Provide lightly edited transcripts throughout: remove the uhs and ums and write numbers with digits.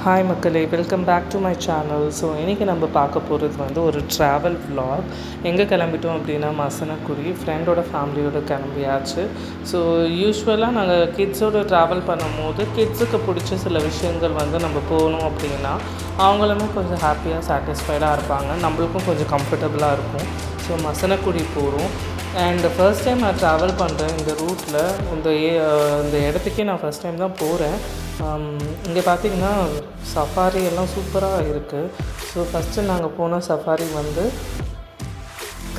Hi மக்களே, welcome back to my channel. So இன்றைக்கி நம்ம பார்க்க போகிறது வந்து ஒரு ட்ராவல் vlog. எங்கே கிளம்பிட்டோம் அப்படின்னா மசனக்குடி, ஃப்ரெண்டோட ஃபேமிலியோடு கிளம்பியாச்சு. ஸோ யூஸ்வலாக நாங்கள் கிட்ஸோடு ட்ராவல் பண்ணும்போது கிட்ஸுக்கு பிடிச்ச சில விஷயங்கள் வந்து நம்ம போகணும் அப்படின்னா அவங்களுமே கொஞ்சம் ஹாப்பியாக சாட்டிஸ்ஃபைடாக இருப்பாங்க, நம்மளுக்கும் கொஞ்சம் கம்ஃபர்டபுளாக இருக்கும். ஸோ மசனக்குடி போகிறோம். அண்ட் ஃபர்ஸ்ட் டைம் நான் ட்ராவல் பண்ணுறேன் இந்த ரூட்டில். இந்த இடத்துக்கே நான் ஃபஸ்ட் டைம் தான் போகிறேன். இங்கே பார்த்திங்கன்னா சஃபாரி எல்லாம் சூப்பராக இருக்குது. ஸோ ஃபஸ்ட்டு நாங்கள் போன சஃபாரி வந்து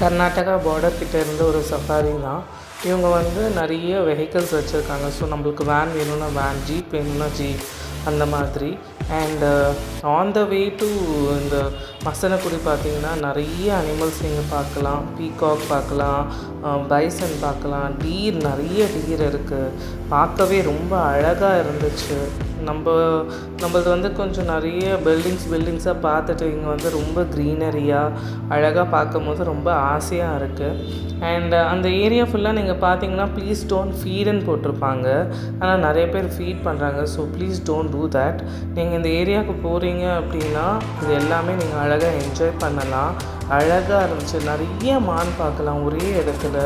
கர்நாடகா பார்டர் கிட்டே இருந்து ஒரு சஃபாரி தான். இவங்க வந்து நிறைய வெஹிக்கிள்ஸ் வச்சுருக்காங்க. ஸோ நம்மளுக்கு வேன் வேணும்னா வேன், ஜீப் வேணும்னா ஜீப், அந்த மாதிரி. And on the way to இந்த மசனக்குடி பார்த்திங்கன்னா நிறைய அனிமல்ஸ் நீங்கள் பார்க்கலாம். பீகாக் பார்க்கலாம், பைசன் பார்க்கலாம், நிறைய டீர் இருக்குது. பார்க்கவே ரொம்ப அழகாக இருந்துச்சு. நம்மளது வந்து கொஞ்சம் நிறைய பில்டிங்ஸாக பார்த்துட்டு இங்கே வந்து ரொம்ப க்ரீனரியாக அழகாக பார்க்கும்போது ரொம்ப ஆசையாக இருக்குது. அண்ட் அந்த ஏரியா ஃபுல்லாக நீங்கள் பார்த்தீங்கன்னா ப்ளீஸ் டோன்ட் ஃபீடுன்னு போட்டிருப்பாங்க. ஆனால் நிறைய பேர் ஃபீட் பண்ணுறாங்க. So please don't do that. நீங்கள் இந்த ஏரியாவுக்கு போகிறீங்க அப்படின்னா இது எல்லாமே நீங்கள் அழகாக என்ஜாய் பண்ணலாம். அழகாக இருந்துச்சு. நிறைய மான் பார்க்கலாம் ஒரே இடத்துல.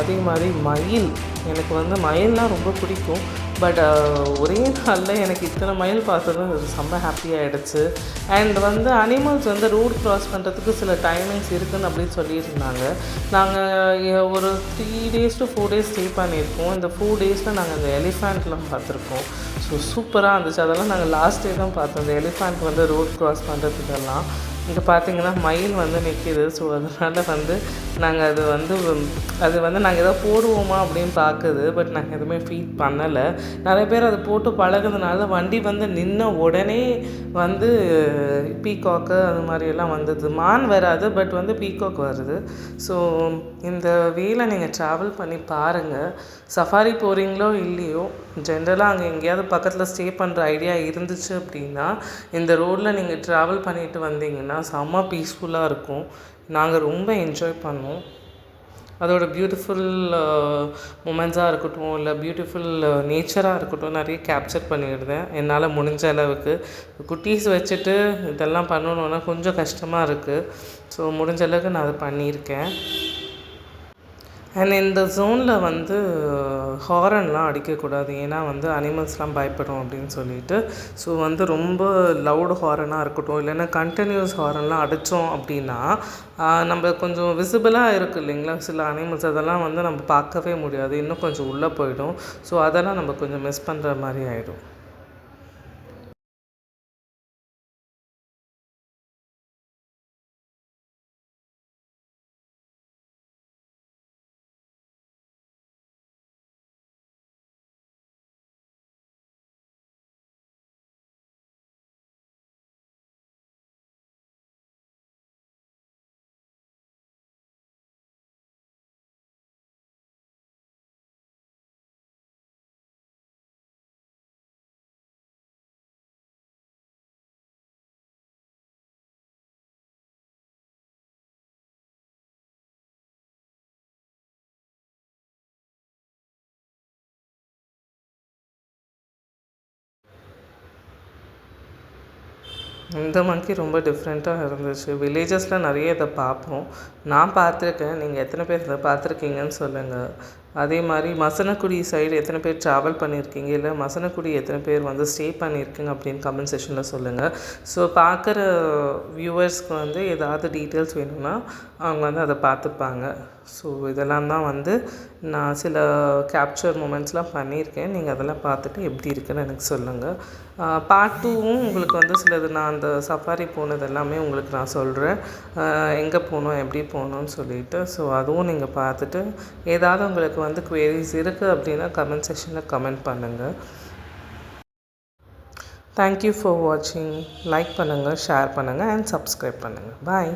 அதே மாதிரி மயில், எனக்கு வந்து மயில்னால் ரொம்ப பிடிக்கும். பட் ஒரே நாளில் எனக்கு இத்தனை மயில் பார்த்ததும் செம்ம ஹாப்பியாகிடுச்சு. அண்ட் வந்து அனிமல்ஸ் வந்து ரோட் க்ராஸ் பண்ணுறதுக்கு சில டைமிங்ஸ் இருக்குதுன்னு அப்படின்னு சொல்லியிருந்தாங்க. நாங்கள் ஒரு 3 days to 4 days ஸ்டே பண்ணியிருக்கோம். இந்த 4 daysல நாங்கள் இந்த எலிஃபேண்ட்லாம் பார்த்துருக்கோம். ஸோ சூப்பராக இருந்துச்சு. அதெல்லாம் நாங்கள் லாஸ்ட் டே தான் பார்த்தோம், இந்த எலிஃபேண்ட் வந்து ரோட் க்ராஸ் பண்ணுறதுக்கெல்லாம். இங்கே பார்த்திங்கன்னா மயில் வந்து நிற்கிது. ஸோ அதனால் வந்து நாங்கள் அது வந்து நாங்கள் எதாவது போடுவோமா அப்படின்னு பார்க்குது. பட் நாங்கள் எதுவுமே ஃபீட் பண்ணலை. நிறைய பேர் அதை போட்டு பழகுறதுனால வண்டி வந்து நின்ன உடனே வந்து பீகாக்கு அது மாதிரியெல்லாம் வந்தது. மான் வராது, பட் வந்து பீகாக் வருது. ஸோ இந்த வேலை நீங்கள் ட்ராவல் பண்ணி பாருங்கள். சஃபாரி போகிறீங்களோ இல்லையோ, ஜென்ரலாக அங்கே எங்கேயாவது பக்கத்தில் ஸ்டே பண்ணுற ஐடியா இருந்துச்சு அப்படின்னா இந்த ரோடில் நீங்கள் ட்ராவல் பண்ணிட்டு வந்தீங்கன்னா செம்ம பீஸ்ஃபுல்லாக இருக்கும். நாங்கள் ரொம்ப என்ஜாய் பண்ணோம். அதோட பியூட்டிஃபுல் மூமெண்ட்ஸாக இருக்கட்டும், இல்லை பியூட்டிஃபுல் நேச்சராக இருக்கட்டும், நிறைய கேப்சர் பண்ணியிருந்தேன் என்னால் முடிஞ்ச அளவுக்கு. குட்டீஸ் வச்சுட்டு இதெல்லாம் பண்ணணுன்னா கொஞ்சம் கஷ்டமாக இருக்குது. ஸோ முடிஞ்ச அளவுக்கு நான் அதை பண்ணியிருக்கேன். அண்ட் இந்த ஜோனில் வந்து ஹாரன்லாம் அடிக்கக்கூடாது, ஏன்னா வந்து அனிமல்ஸ்லாம் பயப்படும் அப்படின்னு சொல்லிட்டு. ஸோ வந்து ரொம்ப லவுடு ஹாரனாக இருக்கட்டும், இல்லைன்னா கண்டினியூஸ் ஹாரன்லாம் அடித்தோம் அப்படின்னா நம்ம கொஞ்சம் விசிபிளாக இருக்குது இல்லைங்களா சில அனிமல்ஸ், அதெல்லாம் வந்து நம்ம பார்க்கவே முடியாது, இன்னும் கொஞ்சம் உள்ளே போயிடும். ஸோ அதெல்லாம் நம்ம கொஞ்சம் மிஸ் பண்ணுற மாதிரி ஆகிடும். இந்த மங்கி ரொம்ப டிஃப்ரெண்ட்டாக இருந்துச்சு. வில்லேஜஸில் நிறைய இதை பார்ப்போம், நான் பார்த்துருக்கேன். நீங்கள் எத்தனை பேர் இதை பார்த்துருக்கீங்கன்னு சொல்லுங்கள். அதே மாதிரி மசனக்குடி சைடு எத்தனை பேர் ட்ராவல் பண்ணியிருக்கீங்க, இல்லை மசனக்குடி எத்தனை பேர் வந்து ஸ்டே பண்ணியிருக்கீங்க அப்படின்னு கமெண்ட் செக்ஷனில் சொல்லுங்கள். ஸோ பார்க்குற வியூவர்ஸ்க்கு வந்து ஏதாவது டீட்டெயில்ஸ் வேணும்னா அவங்க வந்து அதை பார்த்துப்பாங்க. ஸோ இதெல்லாம் தான் வந்து நான் சில கேப்சர் மூமெண்ட்ஸ்லாம் பண்ணியிருக்கேன். நீங்கள் அதெல்லாம் பார்த்துட்டு எப்படி இருக்குன்னு எனக்கு சொல்லுங்கள். பார்ட் 2வும் உங்களுக்கு வந்து சிலது நான் அந்த சஃபாரி போனது எல்லாமே உங்களுக்கு நான் சொல்கிறேன், எங்கே போகணும் எப்படி போகணுன்னு சொல்லிட்டு. ஸோ அதுவும் நீங்கள் பார்த்துட்டு ஏதாவது உங்களுக்கு வந்து குவெரிஸ் இருக்குது அப்படின்னா கமெண்ட் செக்ஷனில் கமெண்ட் பண்ணுங்கள். தேங்க்யூ ஃபார் வாட்சிங். லைக் பண்ணுங்கள், ஷேர் பண்ணுங்கள் அண்ட் சப்ஸ்கிரைப் பண்ணுங்கள். பாய்.